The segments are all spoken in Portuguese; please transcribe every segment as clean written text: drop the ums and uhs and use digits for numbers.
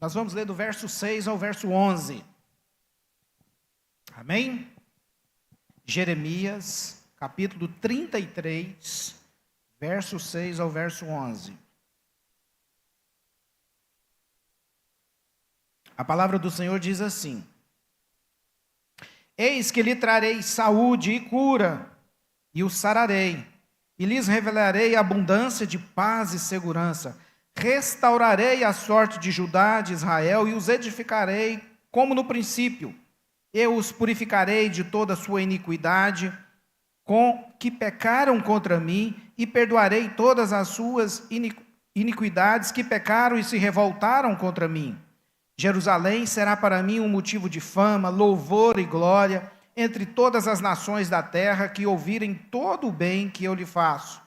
Nós vamos ler do verso 6 ao verso 11. Amém? Jeremias, capítulo 33, verso 6 ao verso 11. A palavra do Senhor diz assim: Eis que lhe trarei saúde e cura, e o sararei, e lhes revelarei abundância de paz e segurança. Restaurarei a sorte de Judá, de Israel, e os edificarei como no princípio. Eu os purificarei de toda a sua iniquidade, com que pecaram contra mim, e perdoarei todas as suas iniquidades que pecaram e se revoltaram contra mim. Jerusalém será para mim um motivo de fama, louvor e glória entre todas as nações da terra que ouvirem todo o bem que eu lhe faço.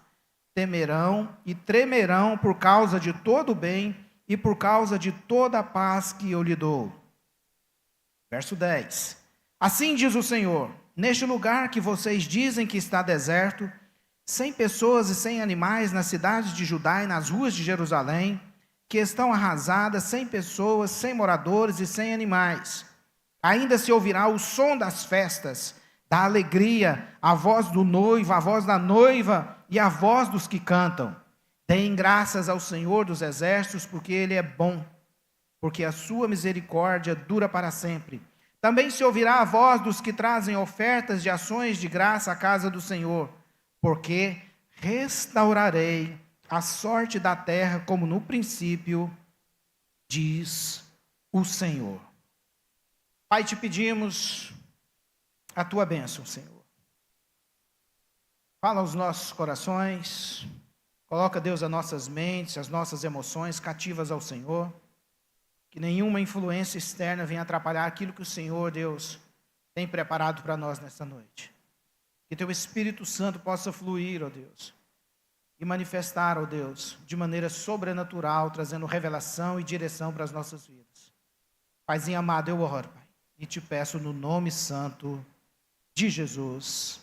Temerão e tremerão por causa de todo o bem e por causa de toda a paz que eu lhe dou. Verso 10. Assim diz o Senhor: neste lugar que vocês dizem que está deserto, sem pessoas e sem animais nas cidades de Judá e nas ruas de Jerusalém, que estão arrasadas, sem pessoas, sem moradores e sem animais. Ainda se ouvirá o som das festas, da alegria, a voz do noivo, a voz da noiva e a voz dos que cantam. Deem graças ao Senhor dos exércitos, porque Ele é bom, porque a sua misericórdia dura para sempre. Também se ouvirá a voz dos que trazem ofertas de ações de graça à casa do Senhor, porque restaurarei a sorte da terra como no princípio, diz o Senhor. Pai, te pedimos a tua bênção, Senhor. Fala aos nossos corações, coloca, Deus, as nossas mentes, as nossas emoções cativas ao Senhor, que nenhuma influência externa venha atrapalhar aquilo que o Senhor, Deus, tem preparado para nós nesta noite. Que teu Espírito Santo possa fluir, ó Deus, e manifestar, ó Deus, de maneira sobrenatural, trazendo revelação e direção para as nossas vidas. Paizinho amado, eu oro, Pai, e te peço no nome santo de Jesus.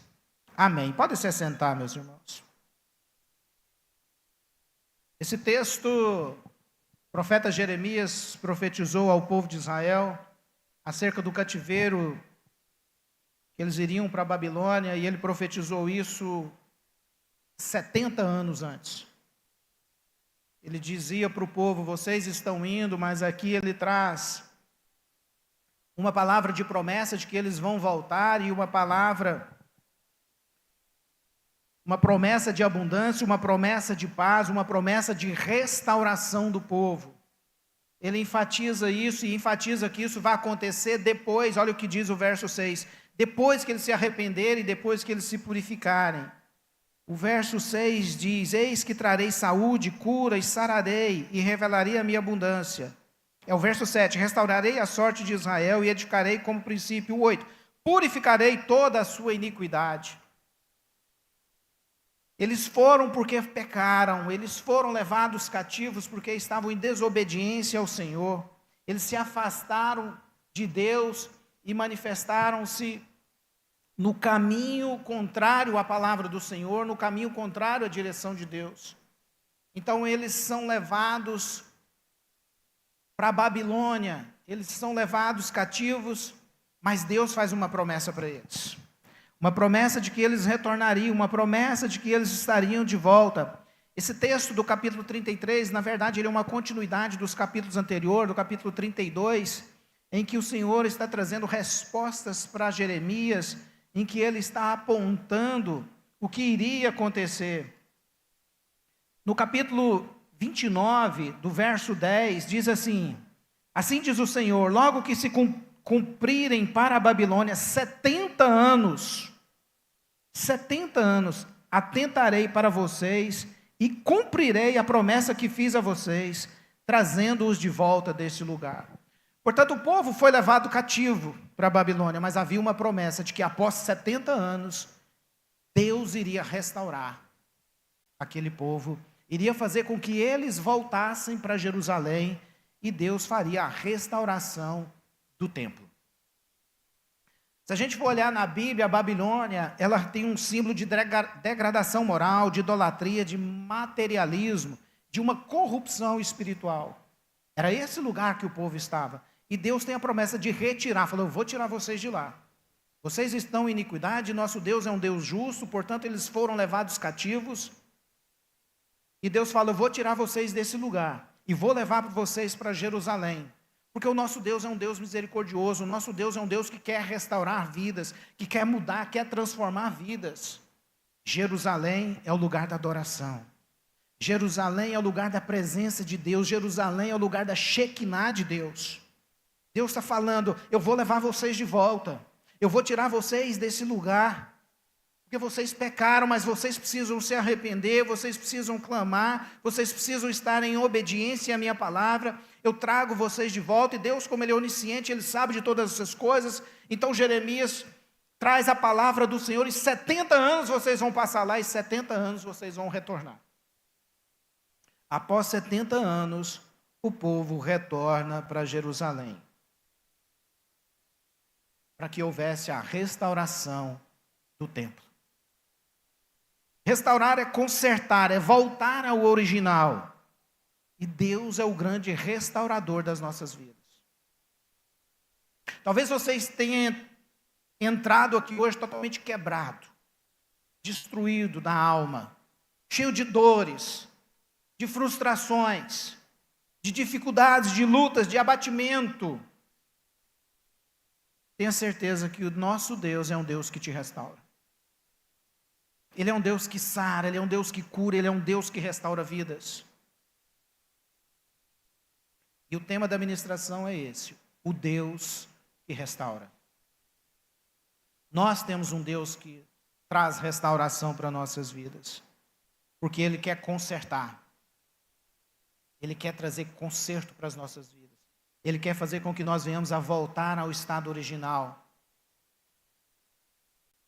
Amém. Pode se assentar, meus irmãos. Esse texto, o profeta Jeremias profetizou ao povo de Israel acerca do cativeiro, que eles iriam para a Babilônia, e ele profetizou isso 70 anos antes. Ele dizia para o povo: vocês estão indo, mas aqui ele traz uma palavra de promessa de que eles vão voltar, e uma promessa de abundância, uma promessa de paz, uma promessa de restauração do povo. Ele enfatiza isso e enfatiza que isso vai acontecer depois. Olha o que diz o verso 6, depois que eles se arrependerem, depois que eles se purificarem. O verso 6 diz: eis que trarei saúde, cura e sararei, e revelarei a minha abundância. É o verso 7, restaurarei a sorte de Israel e edificarei como princípio. O 8, purificarei toda a sua iniquidade. Eles foram porque pecaram, eles foram levados cativos porque estavam em desobediência ao Senhor. Eles se afastaram de Deus e manifestaram-se no caminho contrário à palavra do Senhor, no caminho contrário à direção de Deus. Então eles são levados para a Babilônia, eles são levados cativos, mas Deus faz uma promessa para eles. Uma promessa de que eles retornariam, uma promessa de que eles estariam de volta. Esse texto do capítulo 33, na verdade, ele é uma continuidade dos capítulos anteriores, do capítulo 32, em que o Senhor está trazendo respostas para Jeremias, em que ele está apontando o que iria acontecer. No capítulo 29, do verso 10, diz assim: assim diz o Senhor, logo que se cumprirem para a Babilônia 70 anos, atentarei para vocês e cumprirei a promessa que fiz a vocês, trazendo-os de volta deste lugar. Portanto, o povo foi levado cativo para a Babilônia, mas havia uma promessa de que após 70 anos, Deus iria restaurar aquele povo, iria fazer com que eles voltassem para Jerusalém, e Deus faria a restauração do templo. Se a gente for olhar na Bíblia, a Babilônia, ela tem um símbolo de degradação moral, de idolatria, de materialismo, de uma corrupção espiritual. Era esse lugar que o povo estava. E Deus tem a promessa de retirar. Falou, eu vou tirar vocês de lá. Vocês estão em iniquidade, nosso Deus é um Deus justo, portanto eles foram levados cativos. E Deus fala, eu vou tirar vocês desse lugar. E vou levar vocês para Jerusalém. Porque o nosso Deus é um Deus misericordioso. O nosso Deus é um Deus que quer restaurar vidas, que quer mudar, quer transformar vidas. Jerusalém é o lugar da adoração. Jerusalém é o lugar da presença de Deus. Jerusalém é o lugar da Shekinah de Deus. Deus está falando, eu vou levar vocês de volta. Eu vou tirar vocês desse lugar. Porque vocês pecaram, mas vocês precisam se arrepender, vocês precisam clamar, vocês precisam estar em obediência à minha palavra. Eu trago vocês de volta, e Deus, como Ele é onisciente, Ele sabe de todas essas coisas. Então Jeremias traz a palavra do Senhor, e 70 anos vocês vão passar lá, e 70 anos vocês vão retornar. Após 70 anos, o povo retorna para Jerusalém, para que houvesse a restauração do templo. Restaurar é consertar, é voltar ao original. E Deus é o grande restaurador das nossas vidas. Talvez vocês tenham entrado aqui hoje totalmente quebrado, destruído da alma, cheio de dores, de frustrações, de dificuldades, de lutas, de abatimento. Tenha certeza que o nosso Deus é um Deus que te restaura. Ele é um Deus que sara, Ele é um Deus que cura, Ele é um Deus que restaura vidas. E o tema da ministração é esse, o Deus que restaura. Nós temos um Deus que traz restauração para nossas vidas, porque Ele quer consertar. Ele quer trazer conserto para as nossas vidas. Ele quer fazer com que nós venhamos a voltar ao estado original.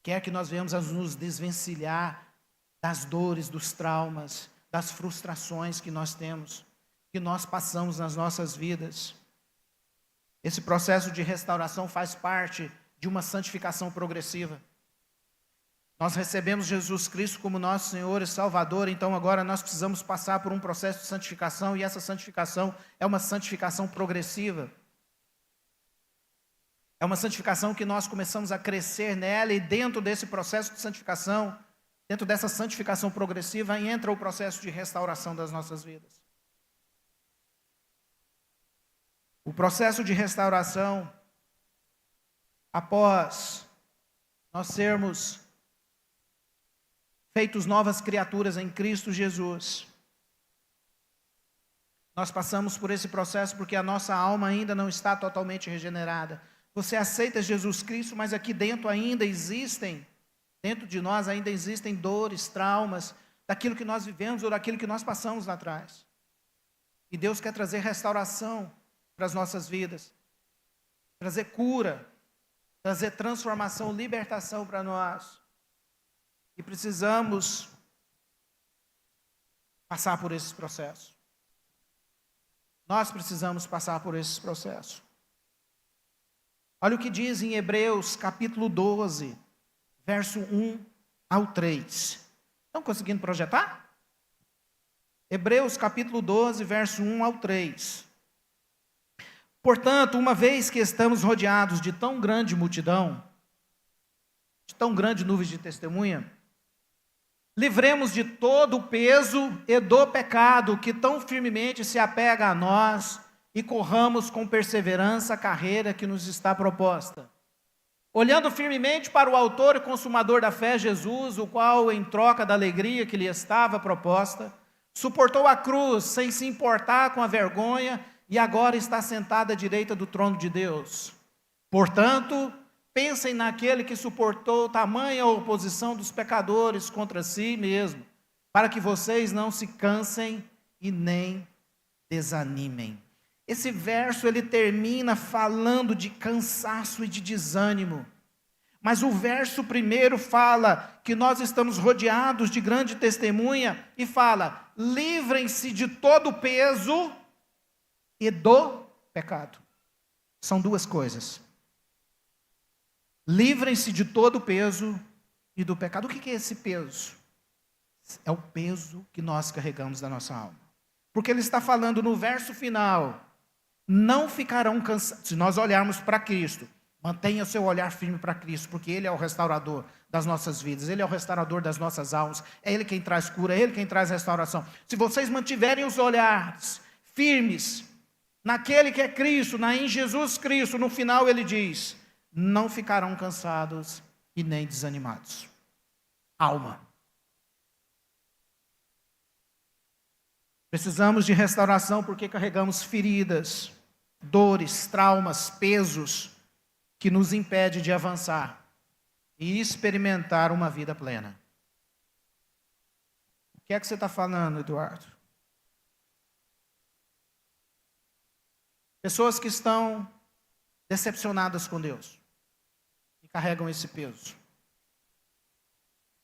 Quer que nós venhamos a nos desvencilhar das dores, dos traumas, das frustrações que nós temos, que nós passamos nas nossas vidas. Esse processo de restauração faz parte de uma santificação progressiva. Nós recebemos Jesus Cristo como nosso Senhor e Salvador, então agora nós precisamos passar por um processo de santificação, e essa santificação é uma santificação progressiva. É uma santificação que nós começamos a crescer nela, e dentro desse processo de santificação, dentro dessa santificação progressiva, entra o processo de restauração das nossas vidas. O processo de restauração, após nós sermos feitos novas criaturas em Cristo Jesus, nós passamos por esse processo porque a nossa alma ainda não está totalmente regenerada. Você aceita Jesus Cristo, mas aqui dentro ainda existem, dentro de nós ainda existem dores, traumas, daquilo que nós vivemos ou daquilo que nós passamos lá atrás. E Deus quer trazer restauração para as nossas vidas, trazer cura, trazer transformação, libertação para nós. E precisamos passar por esses processos. Nós precisamos passar por esses processos. Olha o que diz em Hebreus capítulo 12, verso 1 ao 3. Estão conseguindo projetar? Hebreus capítulo 12, verso 1 ao 3. Portanto, uma vez que estamos rodeados de tão grande multidão, de tão grande nuvem de testemunha, livremos de todo o peso e do pecado que tão firmemente se apega a nós, e corramos com perseverança a carreira que nos está proposta. Olhando firmemente para o autor e consumador da fé, Jesus, o qual, em troca da alegria que lhe estava proposta, suportou a cruz sem se importar com a vergonha, e agora está sentado à direita do trono de Deus. Portanto, pensem naquele que suportou tamanha oposição dos pecadores contra si mesmo, para que vocês não se cansem e nem desanimem. Esse verso ele termina falando de cansaço e de desânimo. Mas o verso primeiro fala que nós estamos rodeados de grande testemunha e fala: livrem-se de todo o peso e do pecado. São duas coisas. Livrem-se de todo o peso e do pecado. O que é esse peso? É o peso que nós carregamos da nossa alma. Porque ele está falando no verso final não ficarão cansados. Se nós olharmos para Cristo, mantenha o seu olhar firme para Cristo, porque Ele é o restaurador das nossas vidas, Ele é o restaurador das nossas almas, é Ele quem traz cura, é Ele quem traz restauração. Se vocês mantiverem os olhares firmes naquele que é Cristo, em Jesus Cristo, no final Ele diz: não ficarão cansados e nem desanimados. Alma. Precisamos de restauração porque carregamos feridas, dores, traumas, pesos que nos impedem de avançar e experimentar uma vida plena. O que é que você está falando, Eduardo? Pessoas que estão decepcionadas com Deus e carregam esse peso.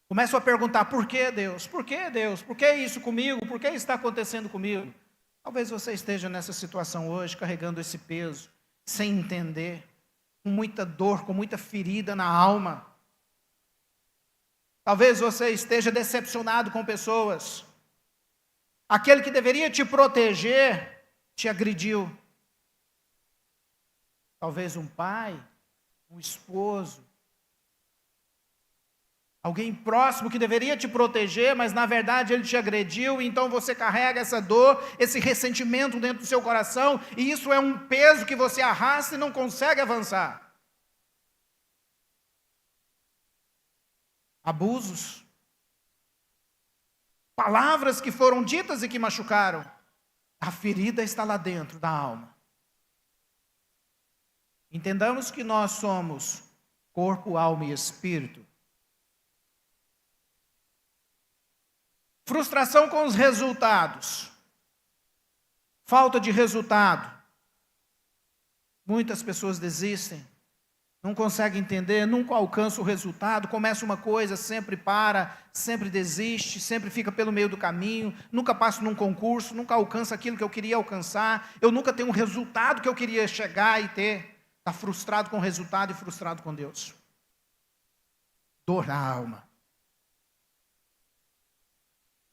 Começam a perguntar: por que Deus? Por que Deus? Por que isso comigo? Por que isso está acontecendo comigo? Talvez você esteja nessa situação hoje, carregando esse peso, sem entender, com muita dor, com muita ferida na alma. Talvez você esteja decepcionado com pessoas. Aquele que deveria te proteger, te agrediu. Talvez um pai, um esposo, alguém próximo que deveria te proteger, mas na verdade ele te agrediu, e então você carrega essa dor, esse ressentimento dentro do seu coração, e isso é um peso que você arrasta e não consegue avançar. Abusos, palavras que foram ditas e que machucaram, a ferida está lá dentro da alma. Entendamos que nós somos corpo, alma e espírito. Frustração com os resultados. Falta de resultado. Muitas pessoas desistem. Não conseguem entender, nunca alcançam o resultado. Começa uma coisa, sempre para, sempre desiste, sempre fica pelo meio do caminho. Nunca passo num concurso, nunca alcança aquilo que eu queria alcançar. Eu nunca tenho um resultado que eu queria chegar e ter. Está frustrado com o resultado e frustrado com Deus. Dor na alma.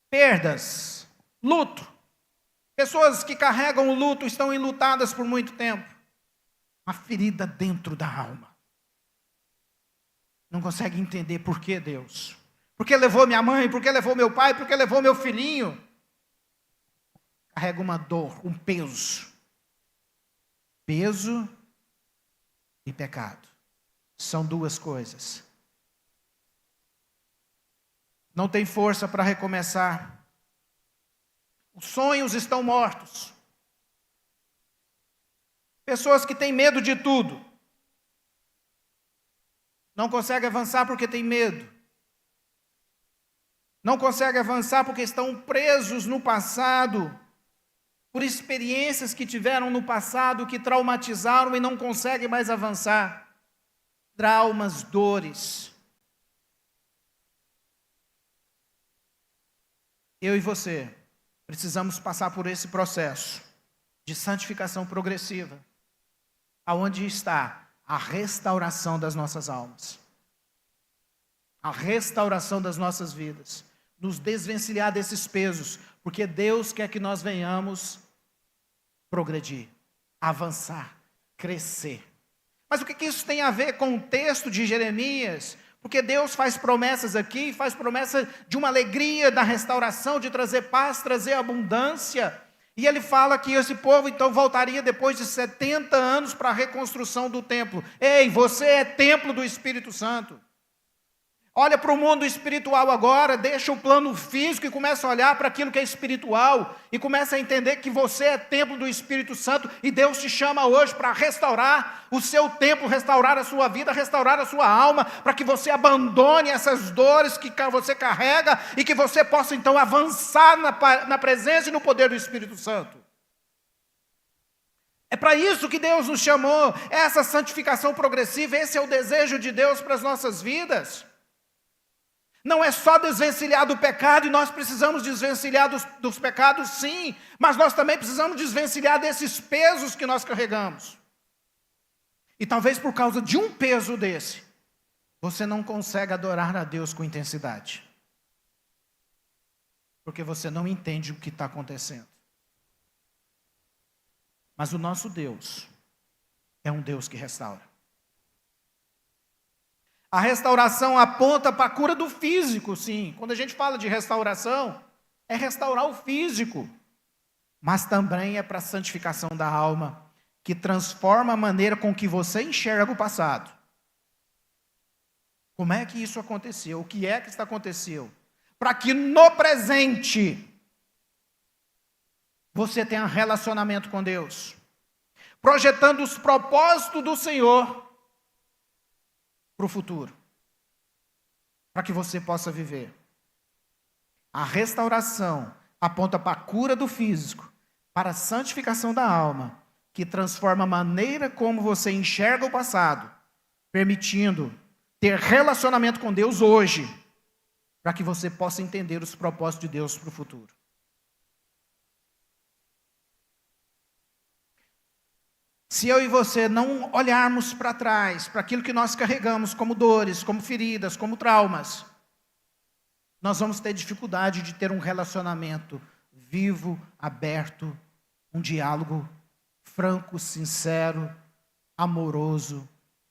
Perdas, luto. Pessoas que carregam o luto estão enlutadas por muito tempo. Uma ferida dentro da alma. Não consegue entender por que Deus. Por que levou minha mãe? Por que levou meu pai? Por que levou meu filhinho? Carrega uma dor, um peso. Peso e pecado. São duas coisas. Não tem força para recomeçar. Os sonhos estão mortos. Pessoas que têm medo de tudo. Não conseguem avançar porque têm medo. Não conseguem avançar porque estão presos no passado, por experiências que tiveram no passado, que traumatizaram e não conseguem mais avançar. Traumas, dores. Eu e você precisamos passar por esse processo de santificação progressiva, aonde está a restauração das nossas almas, a restauração das nossas vidas, nos desvencilhar desses pesos, porque Deus quer que nós venhamos progredir, avançar, crescer. Mas o que isso tem a ver com o texto de Jeremias? Porque Deus faz promessas aqui, faz promessa de uma alegria, da restauração, de trazer paz, trazer abundância. E ele fala que esse povo então voltaria depois de 70 anos para a reconstrução do templo. Ei, você é templo do Espírito Santo. Olha para o mundo espiritual agora, deixa o plano físico e começa a olhar para aquilo que é espiritual. E começa a entender que você é templo do Espírito Santo e Deus te chama hoje para restaurar o seu templo, restaurar a sua vida, restaurar a sua alma, para que você abandone essas dores que você carrega e que você possa então avançar na presença e no poder do Espírito Santo. É para isso que Deus nos chamou, essa santificação progressiva, esse é o desejo de Deus para as nossas vidas. Não é só desvencilhar do pecado, e nós precisamos desvencilhar dos pecados, sim, mas nós também precisamos desvencilhar desses pesos que nós carregamos. E talvez por causa de um peso desse, você não consegue adorar a Deus com intensidade. Porque você não entende o que está acontecendo. Mas o nosso Deus é um Deus que restaura. A restauração aponta para a cura do físico, sim. Quando a gente fala de restauração, é restaurar o físico. Mas também é para a santificação da alma, que transforma a maneira com que você enxerga o passado. Como é que isso aconteceu? O que é que está acontecendo? Para que no presente você tenha relacionamento com Deus, projetando os propósitos do Senhor para o futuro, para que você possa viver. A restauração aponta para a cura do físico, para a santificação da alma, que transforma a maneira como você enxerga o passado, permitindo ter relacionamento com Deus hoje, para que você possa entender os propósitos de Deus para o futuro. Se eu e você não olharmos para trás, para aquilo que nós carregamos como dores, como feridas, como traumas, nós vamos ter dificuldade de ter um relacionamento vivo, aberto, um diálogo franco, sincero, amoroso,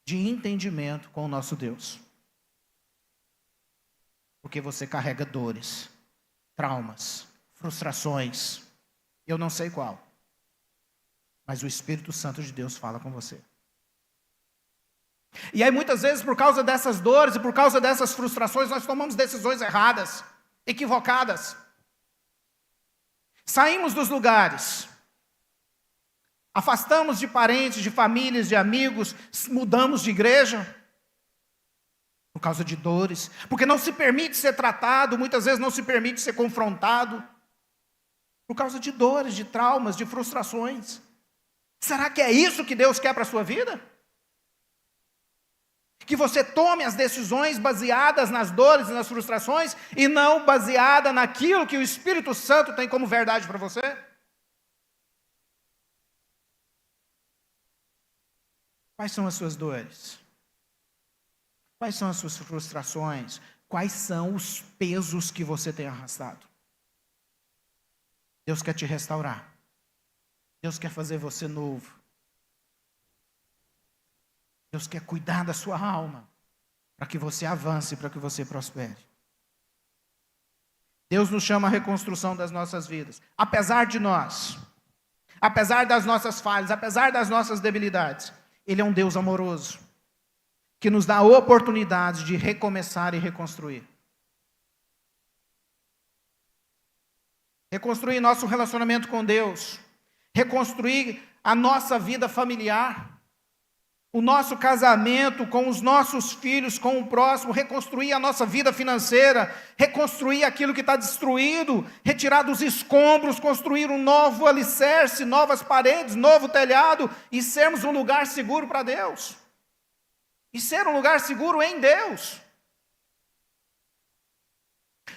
de entendimento com o nosso Deus. Porque você carrega dores, traumas, frustrações, eu não sei qual. Mas o Espírito Santo de Deus fala com você. E aí muitas vezes por causa dessas dores e por causa dessas frustrações, nós tomamos decisões erradas, equivocadas. Saímos dos lugares, afastamos de parentes, de famílias, de amigos, mudamos de igreja, por causa de dores, porque não se permite ser tratado, muitas vezes não se permite ser confrontado, por causa de dores, de traumas, de frustrações. Será que é isso que Deus quer para a sua vida? Que você tome as decisões baseadas nas dores e nas frustrações e não baseada naquilo que o Espírito Santo tem como verdade para você? Quais são as suas dores? Quais são as suas frustrações? Quais são os pesos que você tem arrastado? Deus quer te restaurar. Deus quer fazer você novo. Deus quer cuidar da sua alma, para que você avance, para que você prospere. Deus nos chama à reconstrução das nossas vidas. Apesar de nós, apesar das nossas falhas, apesar das nossas debilidades, Ele é um Deus amoroso, que nos dá a oportunidade de recomeçar e reconstruir. Reconstruir nosso relacionamento com Deus, reconstruir a nossa vida familiar, o nosso casamento com os nossos filhos, com o próximo, reconstruir a nossa vida financeira, reconstruir aquilo que está destruído, retirar dos escombros, construir um novo alicerce, novas paredes, novo telhado e sermos um lugar seguro para Deus. E ser um lugar seguro em Deus.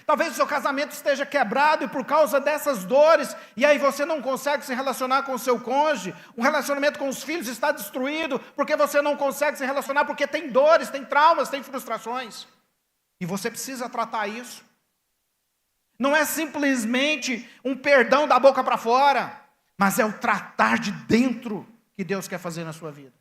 Talvez o seu casamento esteja quebrado e por causa dessas dores, e aí você não consegue se relacionar com o seu cônjuge, o relacionamento com os filhos está destruído, porque você não consegue se relacionar, porque tem dores, tem traumas, tem frustrações. E você precisa tratar isso. Não é simplesmente um perdão da boca para fora, mas é o tratar de dentro que Deus quer fazer na sua vida.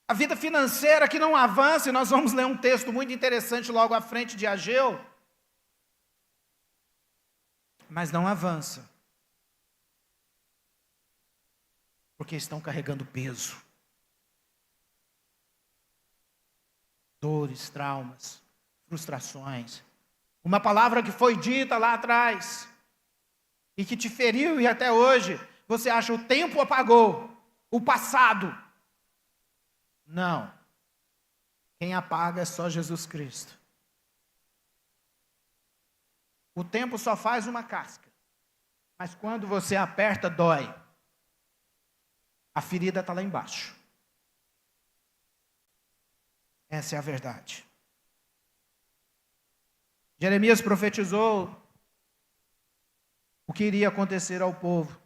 A vida financeira que não avança, e nós vamos ler um texto muito interessante logo à frente de Ageu, mas não avança, porque estão carregando peso, dores, traumas, frustrações, uma palavra que foi dita lá atrás, e que te feriu e até hoje, você acha o tempo apagou, o passado. Não. Quem apaga é só Jesus Cristo. O tempo só faz uma casca. Mas quando você aperta, dói. A ferida está lá embaixo. Essa é a verdade. Jeremias profetizou o que iria acontecer ao povo.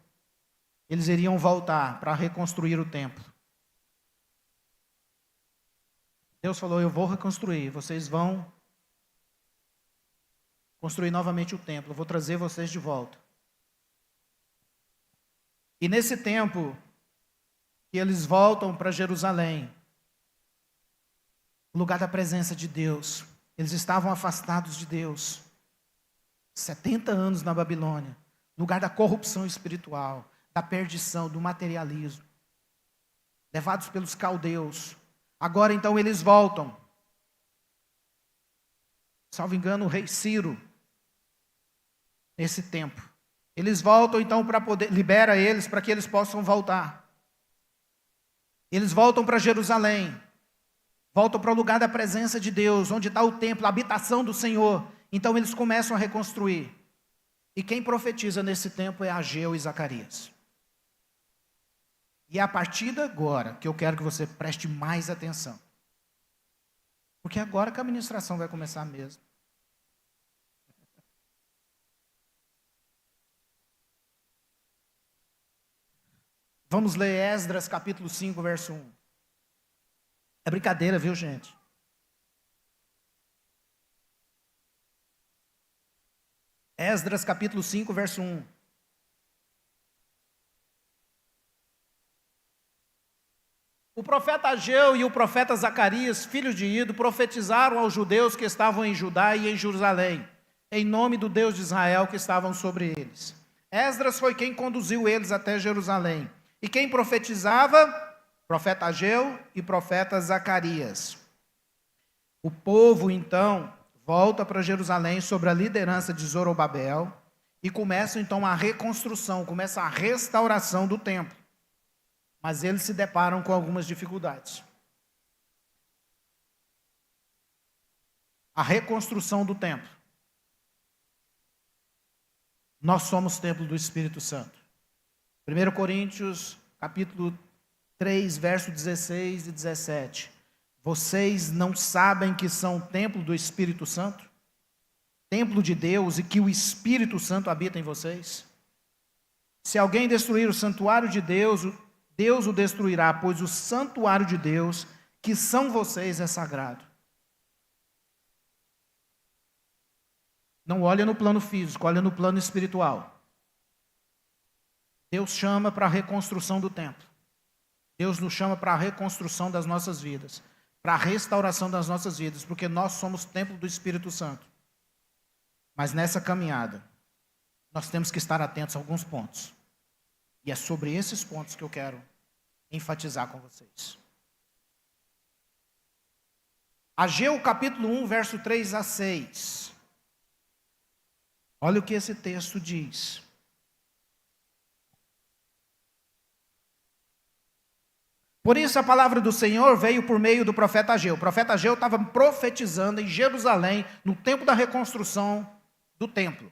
Eles iriam voltar para reconstruir o templo. Deus falou, eu vou reconstruir, vocês vão construir novamente o templo, eu vou trazer vocês de volta. E nesse tempo que eles voltam para Jerusalém, o lugar da presença de Deus, eles estavam afastados de Deus, 70 anos na Babilônia, lugar da corrupção espiritual, da perdição, do materialismo, levados pelos caldeus. Agora então eles voltam. Salvo engano, o rei Ciro, nesse tempo. Eles voltam então para poder, libera eles para que eles possam voltar. Eles voltam para Jerusalém, voltam para o lugar da presença de Deus, onde está o templo, a habitação do Senhor. Então eles começam a reconstruir. E quem profetiza nesse tempo é Ageu e Zacarias. E é a partir de agora que eu quero que você preste mais atenção. Porque é agora que a ministração vai começar mesmo. Vamos ler Esdras capítulo 5, verso 1. É brincadeira, viu, gente? Esdras capítulo 5, verso 1. O profeta Ageu e o profeta Zacarias, filhos de Ido, profetizaram aos judeus que estavam em Judá e em Jerusalém, em nome do Deus de Israel que estavam sobre eles. Esdras foi quem conduziu eles até Jerusalém. E quem profetizava? Profeta Ageu e profeta Zacarias. O povo, então, volta para Jerusalém sob a liderança de Zorobabel e começa, então, a reconstrução, começa a restauração do templo. Mas eles se deparam com algumas dificuldades. A reconstrução do templo. Nós somos templo do Espírito Santo. 1 Coríntios, capítulo 3, verso 16 e 17. Vocês não sabem que são templo do Espírito Santo? Templo de Deus e que o Espírito Santo habita em vocês? Se alguém destruir o santuário de Deus, Deus o destruirá, pois o santuário de Deus, que são vocês, é sagrado. Não olha no plano físico, olha no plano espiritual. Deus chama para a reconstrução do templo. Deus nos chama para a reconstrução das nossas vidas, para a restauração das nossas vidas, porque nós somos templo do Espírito Santo. Mas nessa caminhada, nós temos que estar atentos a alguns pontos. E é sobre esses pontos que eu quero enfatizar com vocês. Ageu capítulo 1, verso 3 a 6. Olha o que esse texto diz. Por isso a palavra do Senhor veio por meio do profeta Ageu. O profeta Ageu estava profetizando em Jerusalém, no tempo da reconstrução do templo.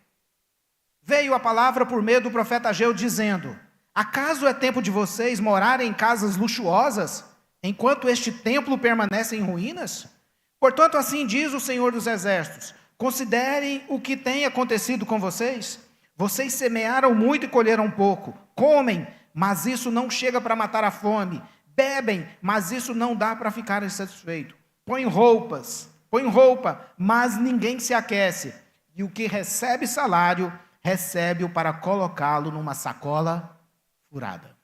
Veio a palavra por meio do profeta Ageu dizendo: acaso é tempo de vocês morarem em casas luxuosas, enquanto este templo permanece em ruínas? Portanto, assim diz o Senhor dos Exércitos: considerem o que tem acontecido com vocês. Vocês semearam muito e colheram pouco. Comem, mas isso não chega para matar a fome. Bebem, mas isso não dá para ficar insatisfeito. Põem roupa, mas ninguém se aquece. E o que recebe salário, recebe-o para colocá-lo numa sacola furada.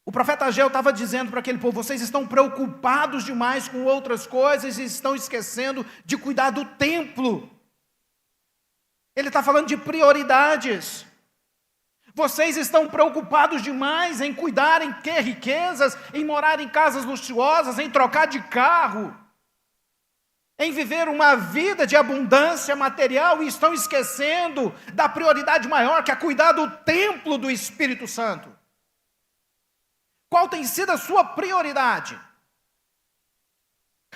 O profeta Ageu estava dizendo para aquele povo: vocês estão preocupados demais com outras coisas e estão esquecendo de cuidar do templo. Ele está falando de prioridades. Vocês estão preocupados demais em cuidar em que riquezas, em morar em casas luxuosas, em trocar de carro, em viver uma vida de abundância material e estão esquecendo da prioridade maior, que é cuidar do templo do Espírito Santo. Qual tem sido a sua prioridade?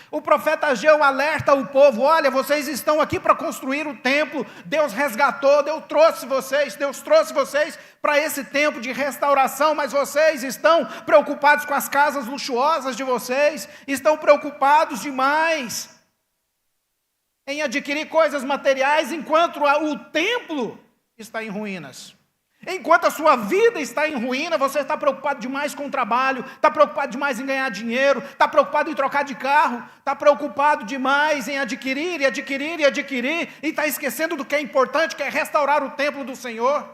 O profeta Ageu alerta o povo: olha, vocês estão aqui para construir o templo, Deus resgatou, Deus trouxe vocês para esse tempo de restauração, mas vocês estão preocupados com as casas luxuosas de vocês, estão preocupados demais em adquirir coisas materiais, enquanto o templo está em ruínas. Enquanto a sua vida está em ruína, você está preocupado demais com o trabalho, está preocupado demais em ganhar dinheiro, está preocupado em trocar de carro, está preocupado demais em adquirir, e está esquecendo do que é importante, que é restaurar o templo do Senhor.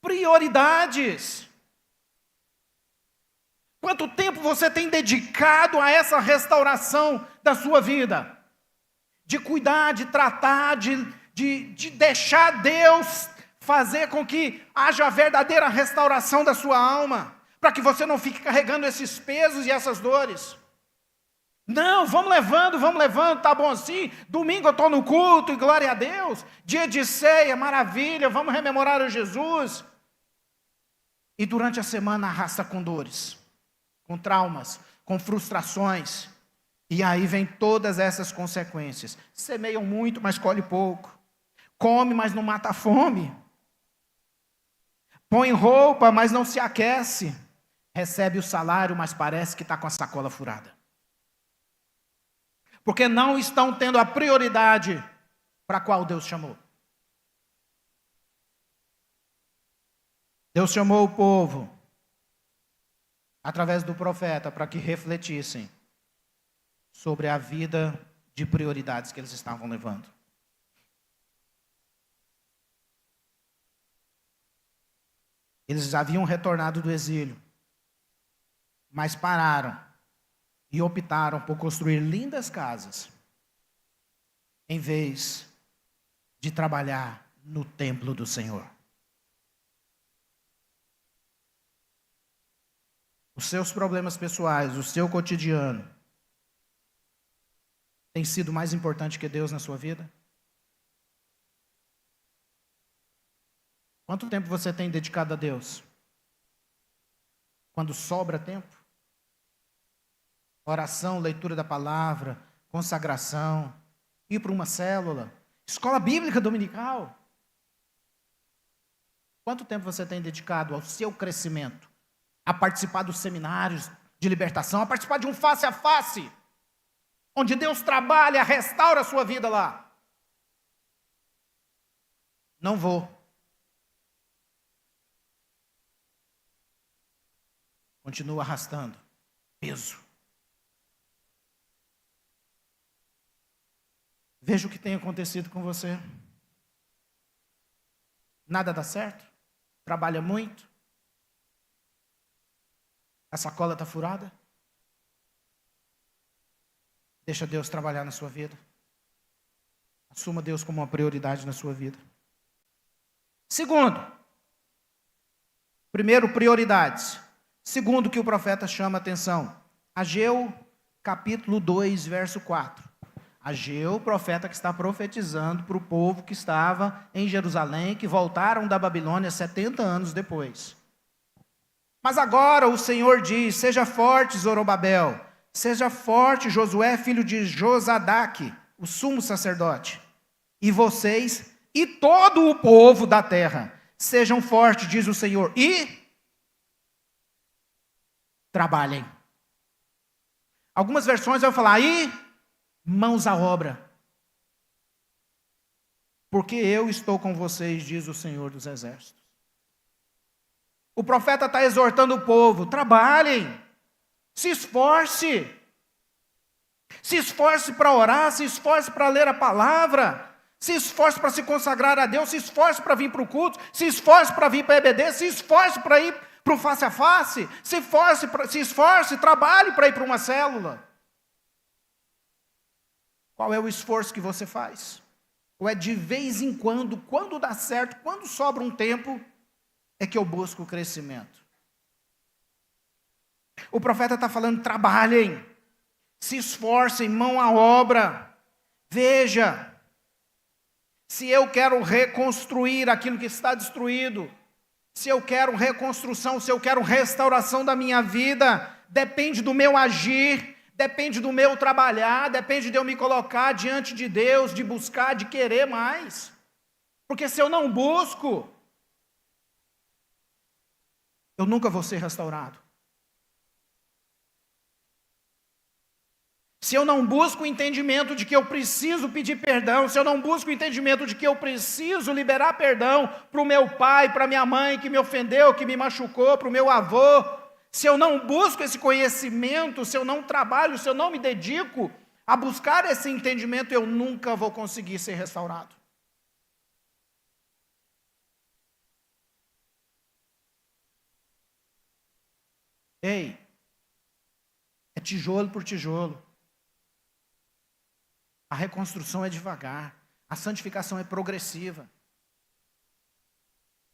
prioridades. Quanto tempo você tem dedicado a essa restauração da sua vida? De cuidar, de tratar, de deixar Deus fazer com que haja a verdadeira restauração da sua alma, para que você não fique carregando esses pesos e essas dores. Não, vamos levando, tá bom assim, domingo eu estou no culto e glória a Deus, dia de ceia, maravilha, vamos rememorar o Jesus. E durante a semana arrasta com dores, com traumas, com frustrações, e aí vem todas essas consequências. Semeiam muito, mas colhe pouco. Come, mas não mata a fome. Põe roupa, mas não se aquece. Recebe o salário, mas parece que está com a sacola furada. Porque não estão tendo a prioridade para a qual Deus chamou. Deus chamou o povo, através do profeta, para que refletissem sobre a vida de prioridades que eles estavam levando. Eles haviam retornado do exílio, mas pararam e optaram por construir lindas casas, em vez de trabalhar no templo do Senhor. Os seus problemas pessoais, o seu cotidiano, tem sido mais importante que Deus na sua vida? Quanto tempo você tem dedicado a Deus? Quando sobra tempo? Oração, leitura da palavra, consagração, ir para uma célula, escola bíblica dominical. Quanto tempo você tem dedicado ao seu crescimento? A participar dos seminários de libertação, a participar de um face a face, onde Deus trabalha, restaura a sua vida lá. Não vou. Continua arrastando peso. Veja o que tem acontecido com você. Nada dá certo? Trabalha muito? A sacola está furada? Deixa Deus trabalhar na sua vida. Assuma Deus como uma prioridade na sua vida. Segundo, primeiro, prioridades. Segundo, que o profeta chama a atenção. Ageu, capítulo 2, verso 4. Ageu, o profeta que está profetizando para o povo que estava em Jerusalém, que voltaram da Babilônia 70 anos depois. Mas agora o Senhor diz: seja forte, Zorobabel, seja forte, Josué, filho de Josadaque, o sumo sacerdote, e vocês e todo o povo da terra, sejam fortes, diz o Senhor, e trabalhem. Algumas versões vão falar, e mãos à obra, porque eu estou com vocês, diz o Senhor dos Exércitos. O profeta está exortando o povo, trabalhem, se esforce para orar, se esforce para ler a palavra, se esforce para se consagrar a Deus, se esforce para vir para o culto, se esforce para vir para a EBD, se esforce para ir para o face a face, se esforce, trabalhe para ir para uma célula. Qual é o esforço que você faz? Ou é de vez em quando dá certo, quando sobra um tempo, é que eu busco o crescimento? O profeta está falando, trabalhem, se esforcem, mão à obra. Veja, se eu quero reconstruir aquilo que está destruído, se eu quero reconstrução, se eu quero restauração da minha vida, depende do meu agir, depende do meu trabalhar, depende de eu me colocar diante de Deus, de buscar, de querer mais. Porque se eu não busco, eu nunca vou ser restaurado. Se eu não busco o entendimento de que eu preciso pedir perdão, se eu não busco o entendimento de que eu preciso liberar perdão para o meu pai, para minha mãe que me ofendeu, que me machucou, para o meu avô, se eu não busco esse conhecimento, se eu não trabalho, se eu não me dedico a buscar esse entendimento, eu nunca vou conseguir ser restaurado. Ei, é tijolo por tijolo. A reconstrução é devagar. A santificação é progressiva.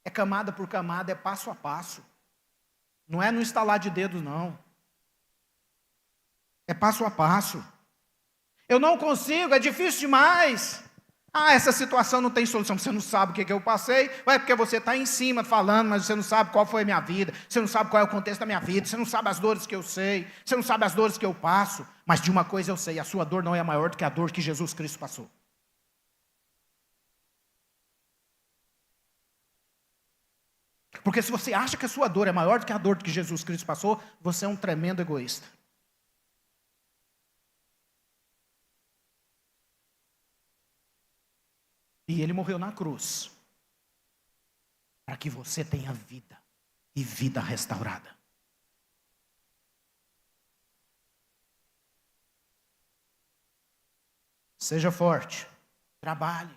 É camada por camada, é passo a passo. Não é no estalar de dedos, não. É passo a passo. Eu não consigo, é difícil demais. Ah, essa situação não tem solução. Você não sabe o que eu passei. É porque você está em cima falando, mas você não sabe qual foi a minha vida. Você não sabe qual é o contexto da minha vida. Você não sabe as dores que eu sei. Você não sabe as dores que eu passo. Mas de uma coisa eu sei, a sua dor não é maior do que a dor que Jesus Cristo passou. Porque se você acha que a sua dor é maior do que a dor que Jesus Cristo passou, você é um tremendo egoísta. E ele morreu na cruz para que você tenha vida e vida restaurada. Seja forte, trabalhe,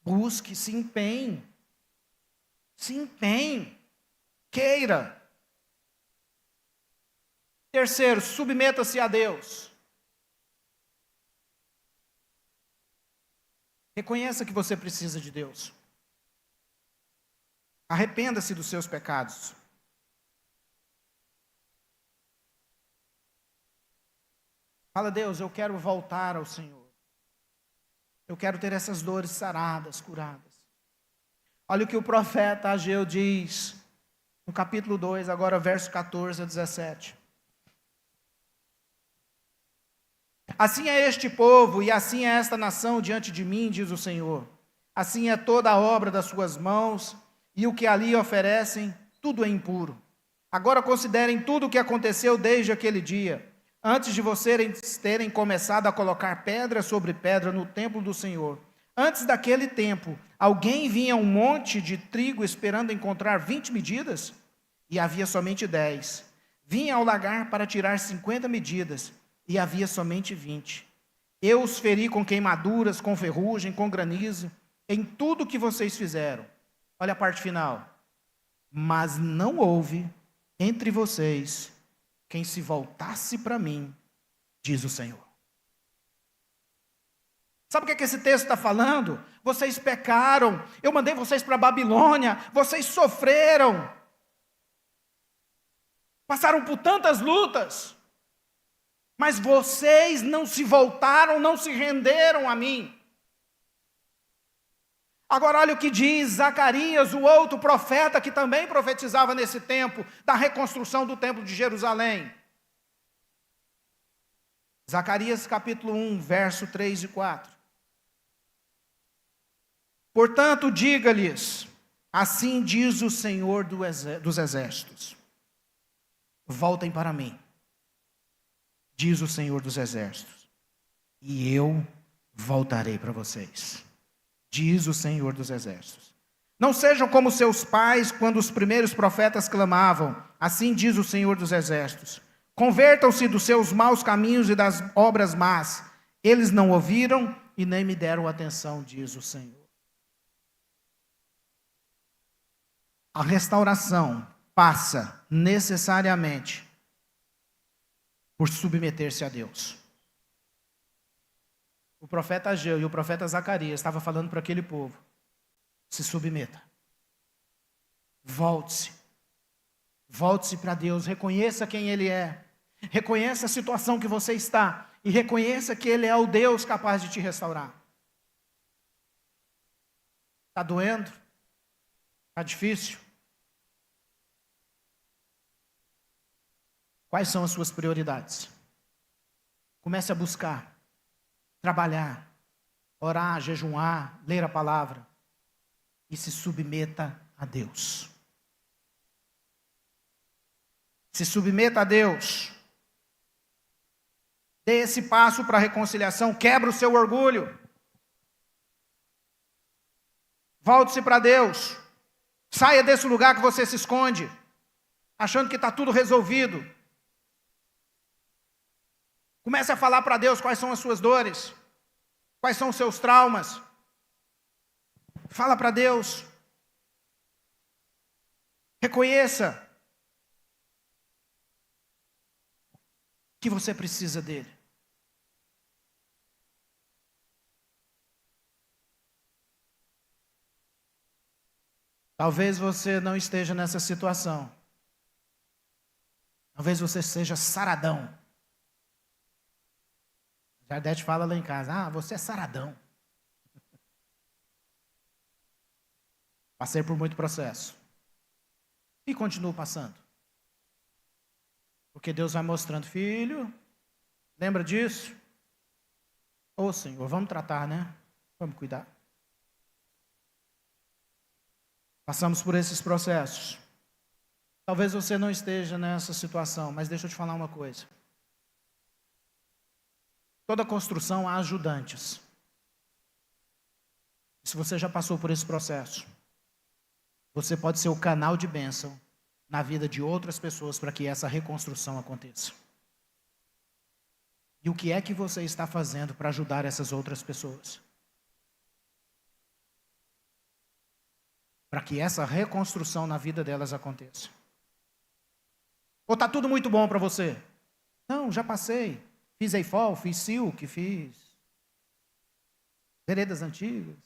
busque, se empenhe. Se empenhe, queira. Terceiro, submeta-se a Deus. Reconheça que você precisa de Deus. Arrependa-se dos seus pecados. Fala, Deus, eu quero voltar ao Senhor. Eu quero ter essas dores saradas, curadas. Olha o que o profeta Ageu diz no capítulo 2, agora verso 14 a 17. Assim é este povo e assim é esta nação diante de mim, diz o Senhor. Assim é toda a obra das suas mãos e o que ali oferecem, tudo é impuro. Agora considerem tudo o que aconteceu desde aquele dia, antes de vocês terem começado a colocar pedra sobre pedra no templo do Senhor. Antes daquele tempo, alguém vinha a um monte de trigo esperando encontrar 20 medidas? E havia somente 10. Vinha ao lagar para tirar 50 medidas, e havia somente 20. Eu os feri com queimaduras, com ferrugem, com granizo, em tudo que vocês fizeram. Olha a parte final. Mas não houve entre vocês quem se voltasse para mim, diz o Senhor. Sabe o que esse texto está falando? Vocês pecaram, eu mandei vocês para a Babilônia, vocês sofreram, passaram por tantas lutas, mas vocês não se voltaram, não se renderam a mim. Agora olha o que diz Zacarias, o outro profeta que também profetizava nesse tempo, da reconstrução do templo de Jerusalém. Zacarias capítulo 1, verso 3 e 4. Portanto, diga-lhes, assim diz o Senhor dos exércitos, voltem para mim, diz o Senhor dos exércitos, e eu voltarei para vocês, diz o Senhor dos exércitos. Não sejam como seus pais, quando os primeiros profetas clamavam, assim diz o Senhor dos exércitos, convertam-se dos seus maus caminhos e das obras más. Eles não ouviram e nem me deram atenção, diz o Senhor. A restauração passa necessariamente por submeter-se a Deus. O profeta Ageu e o profeta Zacarias estavam falando para aquele povo: se submeta, volte-se para Deus, reconheça quem Ele é, reconheça a situação que você está e reconheça que Ele é o Deus capaz de te restaurar. Está doendo? Está difícil? Quais são as suas prioridades? Comece a buscar, trabalhar, orar, jejuar, ler a palavra e se submeta a Deus. Se submeta a Deus. Dê esse passo para a reconciliação, quebra o seu orgulho. Volte-se para Deus. Saia desse lugar que você se esconde, achando que está tudo resolvido. Comece a falar para Deus quais são as suas dores, quais são os seus traumas. Fala para Deus. Reconheça que você precisa dele. Talvez você não esteja nessa situação. Talvez você seja saradão. Jardete fala lá em casa, você é saradão. Passei por muito processo. E continuo passando. Porque Deus vai mostrando, filho, lembra disso? Ô Senhor, vamos tratar, né? Vamos cuidar. Passamos por esses processos. Talvez você não esteja nessa situação, mas deixa eu te falar uma coisa. Toda construção há ajudantes. Se você já passou por esse processo, você pode ser o canal de bênção na vida de outras pessoas para que essa reconstrução aconteça. E o que é que você está fazendo para ajudar essas outras pessoas? Para que essa reconstrução na vida delas aconteça. Ou está tudo muito bom para você? Não, já passei. Fiz EIFOL, fiz SILC, fiz Veredas Antigas.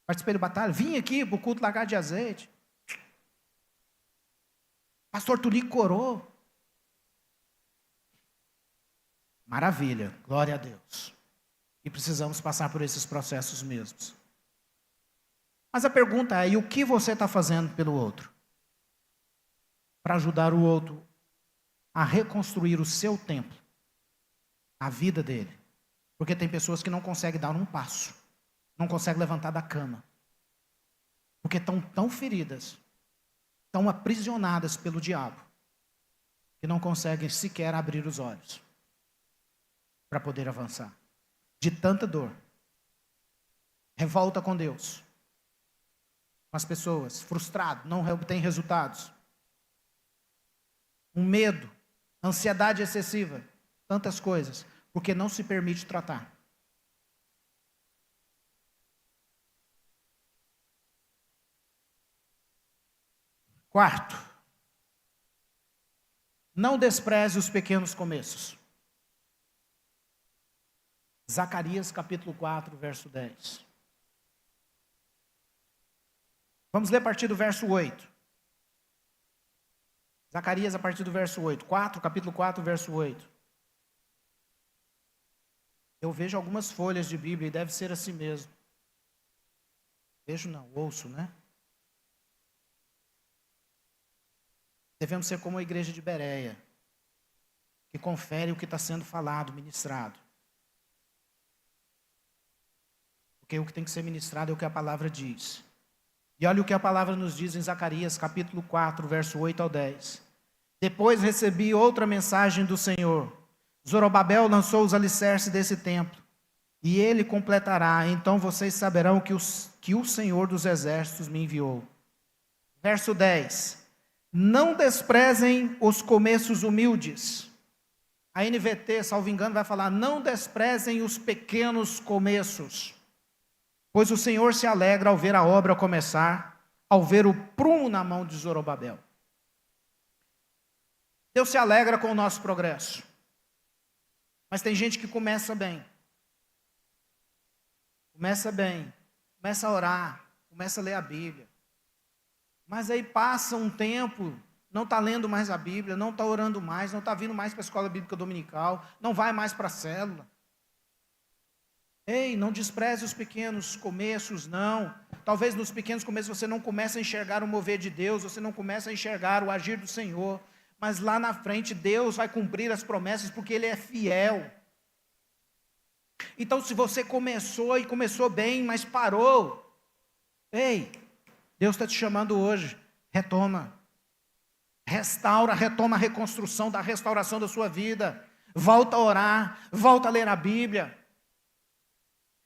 Participei do batalha. Vim aqui para o culto Lagar de Azeite. Pastor Tuli corou. Maravilha, glória a Deus. E precisamos passar por esses processos mesmos. Mas a pergunta é, e o que você está fazendo pelo outro? Para ajudar o outro a reconstruir o seu templo, a vida dele. Porque tem pessoas que não conseguem dar um passo, não conseguem levantar da cama. Porque estão tão feridas, tão aprisionadas pelo diabo, que não conseguem sequer abrir os olhos para poder avançar. De tanta dor. Revolta com Deus. Com as pessoas, frustrado, não obtém resultados. Um medo, ansiedade excessiva, tantas coisas, porque não se permite tratar. Quarto, não despreze os pequenos começos. Zacarias capítulo 4, verso 10. Vamos ler a partir do verso 8. Zacarias a partir do verso 8. Capítulo 4, verso 8. Eu vejo algumas folhas de Bíblia e deve ser assim mesmo. Vejo não, ouço, né? Devemos ser como a igreja de Bereia, que confere o que está sendo falado, ministrado. Porque o que tem que ser ministrado é o que a palavra diz. E olha o que a palavra nos diz em Zacarias, capítulo 4, verso 8 ao 10. Depois recebi outra mensagem do Senhor. Zorobabel lançou os alicerces desse templo, e ele completará. Então vocês saberão que o Senhor dos exércitos me enviou. Verso 10. Não desprezem os começos humildes. A NVT, salvo engano, vai falar, não desprezem os pequenos começos. Pois o Senhor se alegra ao ver a obra começar, ao ver o prumo na mão de Zorobabel. Deus se alegra com o nosso progresso. Mas tem gente que começa bem. Começa bem, começa a orar, começa a ler a Bíblia. Mas aí passa um tempo, não está lendo mais a Bíblia, não está orando mais, não está vindo mais para a escola bíblica dominical, não vai mais para a célula. Ei, não despreze os pequenos começos, não. Talvez nos pequenos começos você não comece a enxergar o mover de Deus, você não comece a enxergar o agir do Senhor. Mas lá na frente Deus vai cumprir as promessas porque Ele é fiel. Então se você começou e começou bem, mas parou. Ei, Deus está te chamando hoje, retoma. Restaura, retoma a reconstrução da restauração da sua vida. Volta a orar, volta a ler a Bíblia.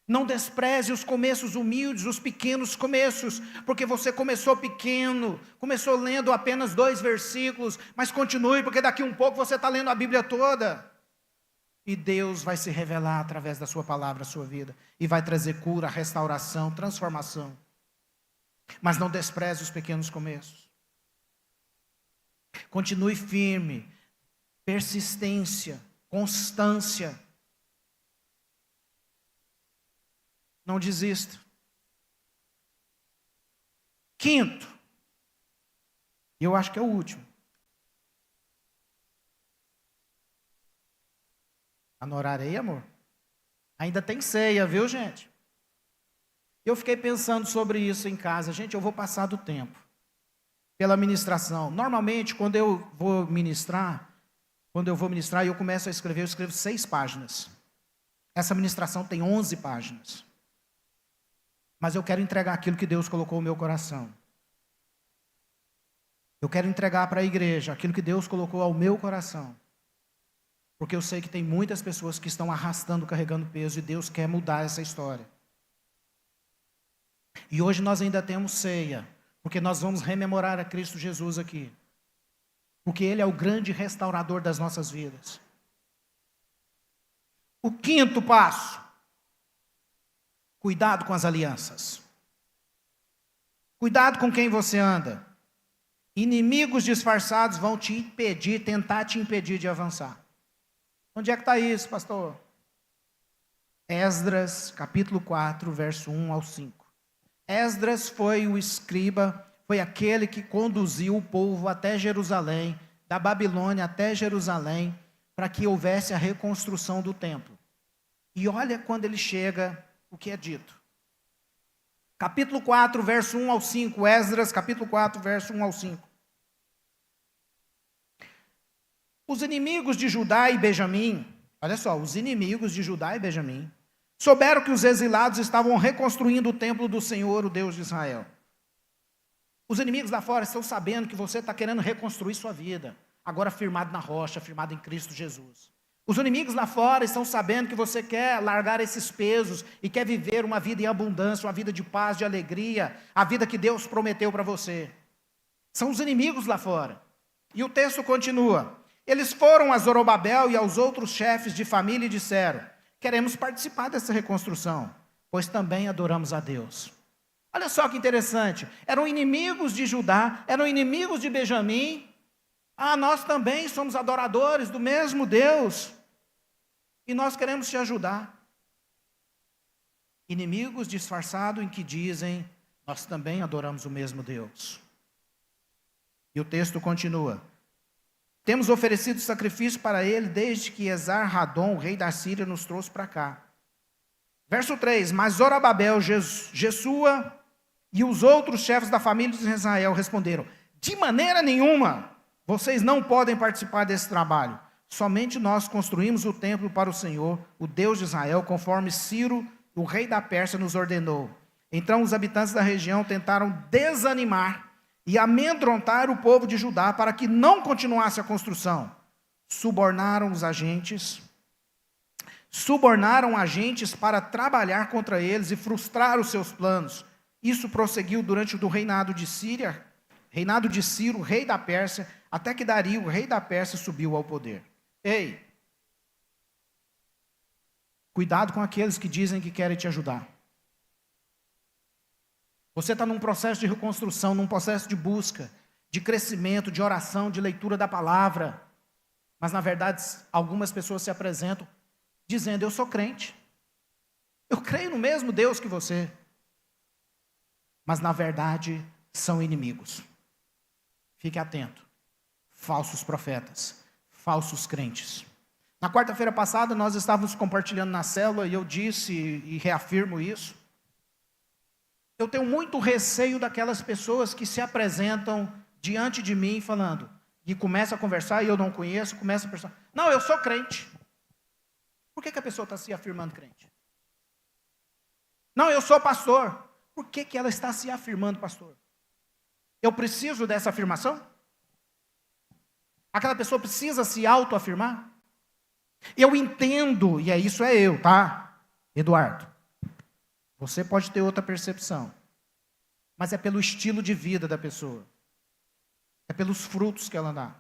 Não despreze os começos humildes, os pequenos começos, porque você começou pequeno, começou lendo apenas 2 versículos, mas continue, porque daqui um pouco você está lendo a Bíblia toda. E Deus vai se revelar através da sua palavra, a sua vida, e vai trazer cura, restauração, transformação. Mas não despreze os pequenos começos. Continue firme, persistência, constância. Não desista. Quinto, e eu acho que é o último. Anorarei, amor. Ainda tem ceia, viu, gente? Eu fiquei pensando sobre isso em casa. Gente, eu vou passar do tempo pela ministração. Normalmente, quando eu vou ministrar, e eu começo a escrever, eu escrevo 6 páginas. Essa ministração tem 11 páginas. Mas eu quero entregar aquilo que Deus colocou no meu coração. Eu quero entregar para a igreja aquilo que Deus colocou ao meu coração. Porque eu sei que tem muitas pessoas que estão arrastando, carregando peso, e Deus quer mudar essa história. E hoje nós ainda temos ceia, porque nós vamos rememorar a Cristo Jesus aqui. Porque Ele é o grande restaurador das nossas vidas. O quinto passo: cuidado com as alianças. Cuidado com quem você anda. Inimigos disfarçados vão te impedir, tentar te impedir de avançar. Onde é que está isso, pastor? Esdras, capítulo 4, verso 1 ao 5. Esdras foi o escriba, foi aquele que conduziu o povo até Jerusalém, da Babilônia até Jerusalém, para que houvesse a reconstrução do templo. E olha quando ele chega, o que é dito. Capítulo 4, verso 1 ao 5, Esdras, capítulo 4, verso 1 ao 5. Os inimigos de Judá e Benjamim, olha só, os inimigos de Judá e Benjamim, souberam que os exilados estavam reconstruindo o templo do Senhor, o Deus de Israel. Os inimigos lá fora estão sabendo que você está querendo reconstruir sua vida, agora firmado na rocha, firmado em Cristo Jesus. Os inimigos lá fora estão sabendo que você quer largar esses pesos e quer viver uma vida em abundância, uma vida de paz, de alegria, a vida que Deus prometeu para você. São os inimigos lá fora. E o texto continua. Eles foram a Zorobabel e aos outros chefes de família e disseram: queremos participar dessa reconstrução, pois também adoramos a Deus. Olha só que interessante, eram inimigos de Judá, eram inimigos de Benjamim. Nós também somos adoradores do mesmo Deus, e nós queremos te ajudar. Inimigos disfarçados em que dizem: nós também adoramos o mesmo Deus. E o texto continua. Temos oferecido sacrifício para ele desde que Esar-Hadon, o rei da Síria, nos trouxe para cá. Verso 3, mas Zorobabel, Jesua e os outros chefes da família de Israel responderam: de maneira nenhuma, vocês não podem participar desse trabalho. Somente nós construímos o templo para o Senhor, o Deus de Israel, conforme Ciro, o rei da Pérsia, nos ordenou. Então os habitantes da região tentaram desanimar e amedrontar o povo de Judá para que não continuasse a construção. Subornaram agentes para trabalhar contra eles e frustrar os seus planos. Isso prosseguiu durante o reinado de Ciro, rei da Pérsia, até que Dario, o rei da Pérsia, subiu ao poder. Ei, cuidado com aqueles que dizem que querem te ajudar. Você está num processo de reconstrução, num processo de busca, de crescimento, de oração, de leitura da palavra. Mas, na verdade, algumas pessoas se apresentam dizendo: eu sou crente. Eu creio no mesmo Deus que você. Mas, na verdade, são inimigos. Fique atento. Falsos profetas, falsos crentes. Na quarta-feira passada, nós estávamos compartilhando na célula e eu disse e reafirmo isso. Eu tenho muito receio daquelas pessoas que se apresentam diante de mim falando, e começa a conversar e eu não conheço, começa a pensar: não, eu sou crente. Por que a pessoa está se afirmando crente? Não, eu sou pastor. Por que ela está se afirmando pastor? Eu preciso dessa afirmação? Aquela pessoa precisa se autoafirmar? Eu entendo, e isso é eu, tá? Eduardo. Você pode ter outra percepção, mas é pelo estilo de vida da pessoa. É pelos frutos que ela dá.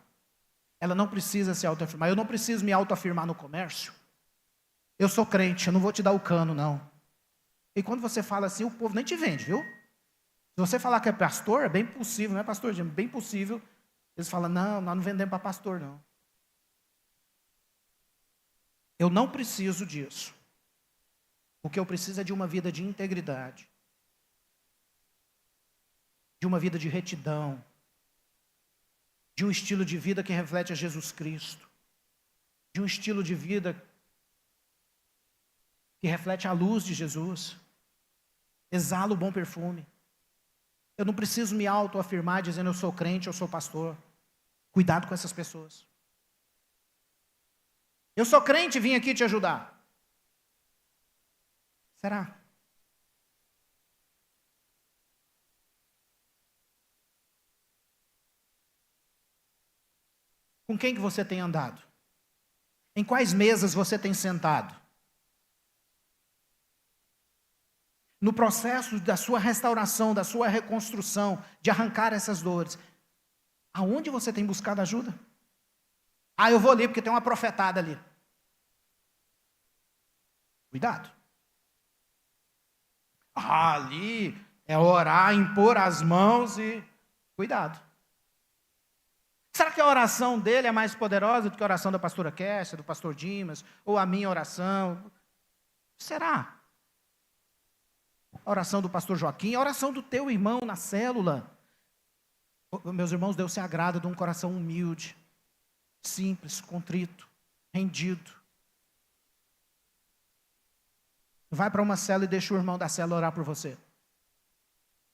Ela não precisa se autoafirmar. Eu não preciso me autoafirmar no comércio. Eu sou crente, eu não vou te dar o cano, não. E quando você fala assim, o povo nem te vende, viu? Se você falar que é pastor, é bem possível, não é pastor, é bem possível. Eles falam: não, nós não vendemos para pastor, não. Eu não preciso disso. O que eu preciso é de uma vida de integridade, de uma vida de retidão, de um estilo de vida que reflete a Jesus Cristo, de um estilo de vida que reflete a luz de Jesus, exala o bom perfume. Eu não preciso me autoafirmar dizendo eu sou crente, eu sou pastor. Cuidado com essas pessoas. Eu sou crente e vim aqui te ajudar. Será? Com quem que você tem andado? Em quais mesas você tem sentado? No processo da sua restauração, da sua reconstrução, de arrancar essas dores, aonde você tem buscado ajuda? Ah, eu vou ali porque tem uma profetada ali. Cuidado. Ah, ali é orar, impor as mãos e... Cuidado. Será que a oração dele é mais poderosa do que a oração da pastora Kessia, do pastor Dimas, ou a minha oração? Será? A oração do pastor Joaquim, a oração do teu irmão na célula. Meus irmãos, Deus se agrada de um coração humilde, simples, contrito, rendido. Vai para uma célula e deixa o irmão da célula orar por você.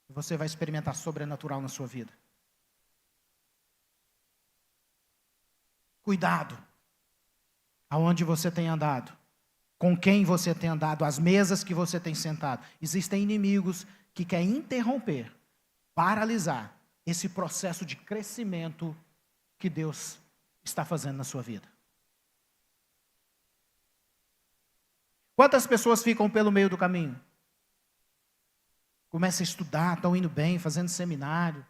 Você vai experimentar sobrenatural na sua vida. Cuidado. Aonde você tem andado. Com quem você tem andado. As mesas que você tem sentado. Existem inimigos que querem interromper, paralisar esse processo de crescimento que Deus está fazendo na sua vida. Quantas pessoas ficam pelo meio do caminho? Começa a estudar, estão indo bem, fazendo seminário.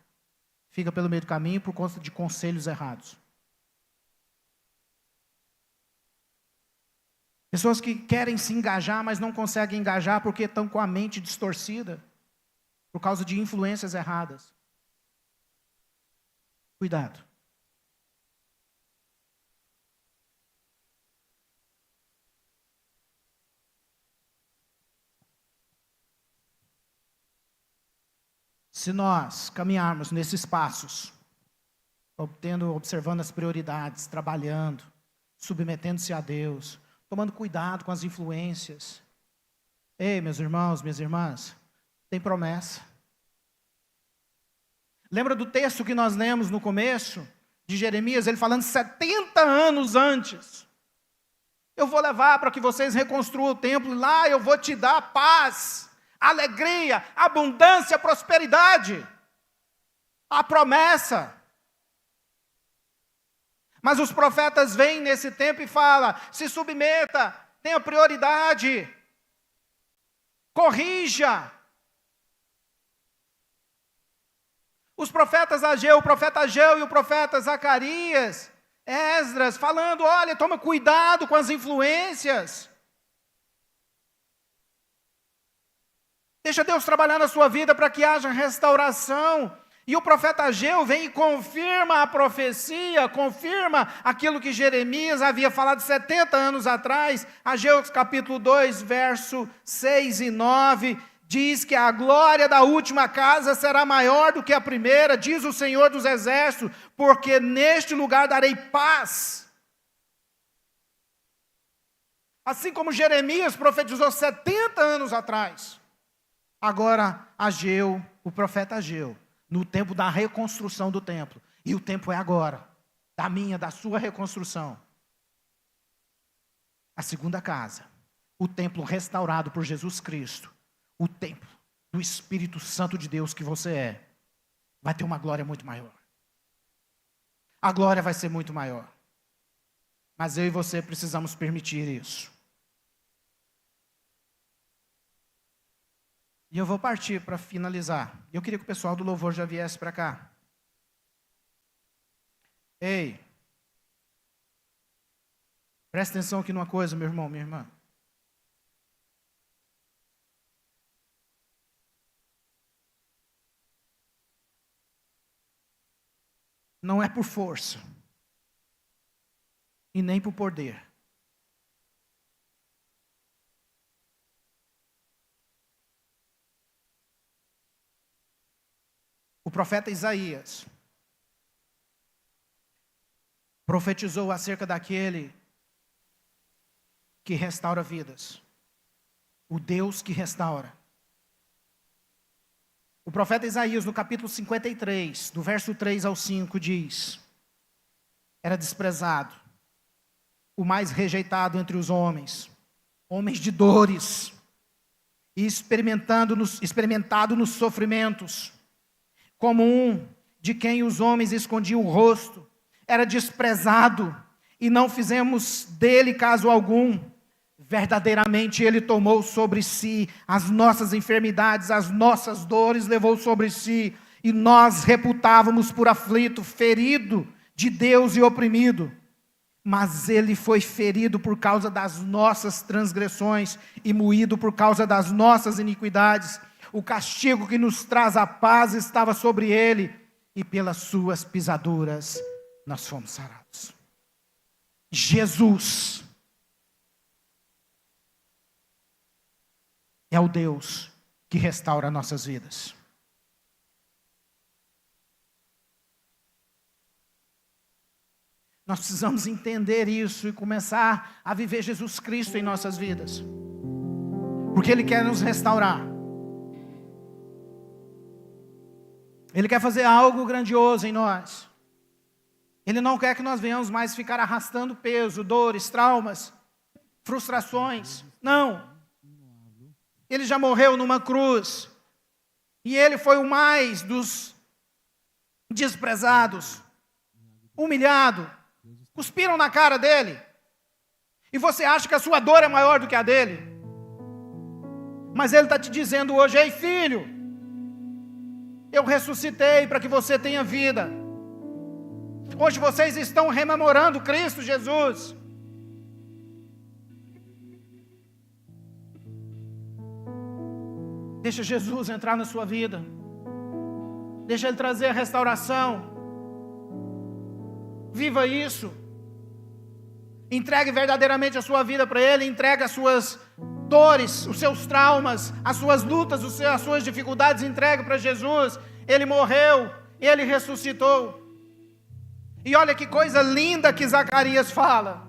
Fica pelo meio do caminho por conta de conselhos errados. Pessoas que querem se engajar, mas não conseguem engajar porque estão com a mente distorcida. Por causa de influências erradas. Cuidado. Se nós caminharmos nesses passos, observando as prioridades, trabalhando, submetendo-se a Deus, tomando cuidado com as influências. Ei, meus irmãos, minhas irmãs, tem promessa. Lembra do texto que nós lemos no começo, de Jeremias, ele falando 70 anos antes. Eu vou levar para que vocês reconstruam o templo, lá eu vou te dar paz, alegria, abundância, prosperidade. A promessa. Mas os profetas vêm nesse tempo e falam, se submeta, tenha prioridade, corrija. Os profetas Ageu, o profeta Ageu e o profeta Zacarias, Esdras, falando, olha, toma cuidado com as influências. Deixa Deus trabalhar na sua vida para que haja restauração. E o profeta Ageu vem e confirma a profecia, confirma aquilo que Jeremias havia falado 70 anos atrás. Ageu capítulo 2, verso 6 e 9, diz que a glória da última casa será maior do que a primeira, diz o Senhor dos Exércitos, porque neste lugar darei paz. Assim como Jeremias profetizou 70 anos atrás. Agora, Ageu, o profeta Ageu, no tempo da reconstrução do templo, e o tempo é agora, da sua reconstrução. A segunda casa, o templo restaurado por Jesus Cristo, o templo do Espírito Santo de Deus que você é, vai ter uma glória muito maior. A glória vai ser muito maior. Mas eu e você precisamos permitir isso. E eu vou partir para finalizar. Eu queria que o pessoal do louvor já viesse para cá. Ei, presta atenção aqui numa coisa, meu irmão, minha irmã. Não é por força. E nem por poder. O profeta Isaías profetizou acerca daquele que restaura vidas. O Deus que restaura. O profeta Isaías, no capítulo 53, do verso 3 ao 5, diz: era desprezado, o mais rejeitado entre os homens, homens de dores, e experimentado nos sofrimentos, como um de quem os homens escondiam o rosto, era desprezado, e não fizemos dele caso algum. Verdadeiramente ele tomou sobre si as nossas enfermidades, as nossas dores levou sobre si, e nós reputávamos por aflito, ferido de Deus e oprimido. Mas ele foi ferido por causa das nossas transgressões e moído por causa das nossas iniquidades. O castigo que nos traz a paz estava sobre ele, e pelas suas pisaduras nós fomos sarados. Jesus é o Deus que restaura nossas vidas. Nós precisamos entender isso e começar a viver Jesus Cristo em nossas vidas. Porque Ele quer nos restaurar. Ele quer fazer algo grandioso em nós. Ele não quer que nós venhamos mais ficar arrastando peso, dores, traumas, frustrações. Não. Ele já morreu numa cruz. E Ele foi o mais dos desprezados, humilhado. Cuspiram na cara dele. E você acha que a sua dor é maior do que a dele. Mas Ele está te dizendo hoje: ei filho, eu ressuscitei para que você tenha vida. Hoje vocês estão rememorando Cristo Jesus. Deixa Jesus entrar na sua vida. Deixa Ele trazer a restauração. Viva isso. Entregue verdadeiramente a sua vida para Ele. Entregue as suas dores, os seus traumas, as suas lutas, as suas dificuldades. Entregue para Jesus. Ele morreu, Ele ressuscitou. E olha que coisa linda que Zacarias fala,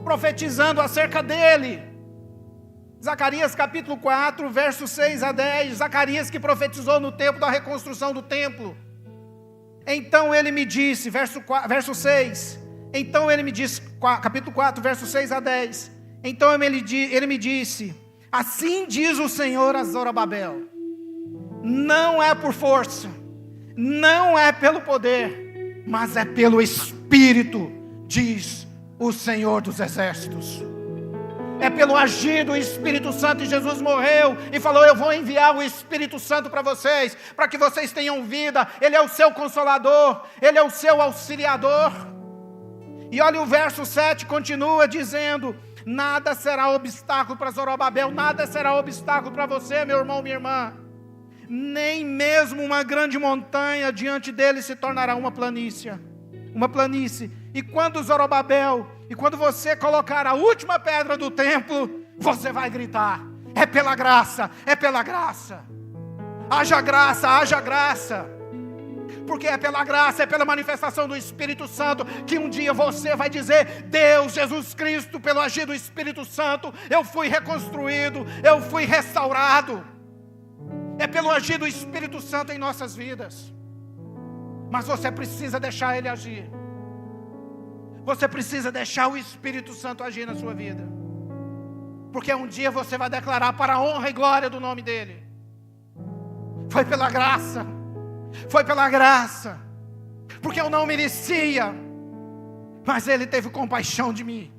profetizando acerca dele. Zacarias capítulo 4, versos 6 a 10. Zacarias que profetizou no tempo da reconstrução do templo. Então ele me disse, verso 6, então ele me disse, capítulo 4, versos 6 a 10, então ele me disse, assim diz o Senhor a Zorobabel, não é por força, não é pelo poder, mas é pelo Espírito, diz o Senhor dos Exércitos. É pelo agir do Espírito Santo. E Jesus morreu e falou: eu vou enviar o Espírito Santo para vocês, para que vocês tenham vida. Ele é o seu consolador, Ele é o seu auxiliador. E olha o verso 7, continua dizendo: nada será obstáculo para Zorobabel, nada será obstáculo para você, meu irmão, minha irmã. Nem mesmo uma grande montanha diante dele se tornará uma planície. E quando Zorobabel, e quando você colocar a última pedra do templo, você vai gritar: é pela graça, é pela graça. Haja graça, haja graça. Porque é pela graça, é pela manifestação do Espírito Santo, que um dia você vai dizer: Deus, Jesus Cristo, pelo agir do Espírito Santo, eu fui reconstruído, eu fui restaurado. É pelo agir do Espírito Santo em nossas vidas. Mas você precisa deixar Ele agir. Você precisa deixar o Espírito Santo agir na sua vida. Porque um dia você vai declarar para a honra e glória do nome dEle. Foi pela graça. Foi pela graça. Porque eu não merecia. Mas Ele teve compaixão de mim.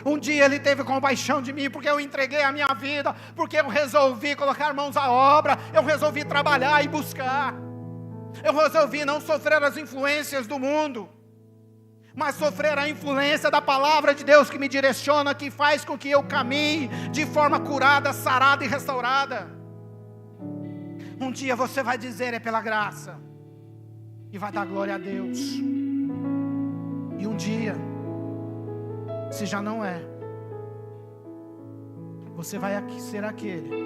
Um dia Ele teve compaixão de mim, porque eu entreguei a minha vida, porque eu resolvi colocar mãos à obra, eu resolvi trabalhar e buscar. Eu resolvi não sofrer as influências do mundo, mas sofrer a influência da palavra de Deus que me direciona, que faz com que eu caminhe de forma curada, sarada e restaurada. Um dia você vai dizer: é pela graça, e vai dar glória a Deus. E um dia, se já não é, você vai ser aquele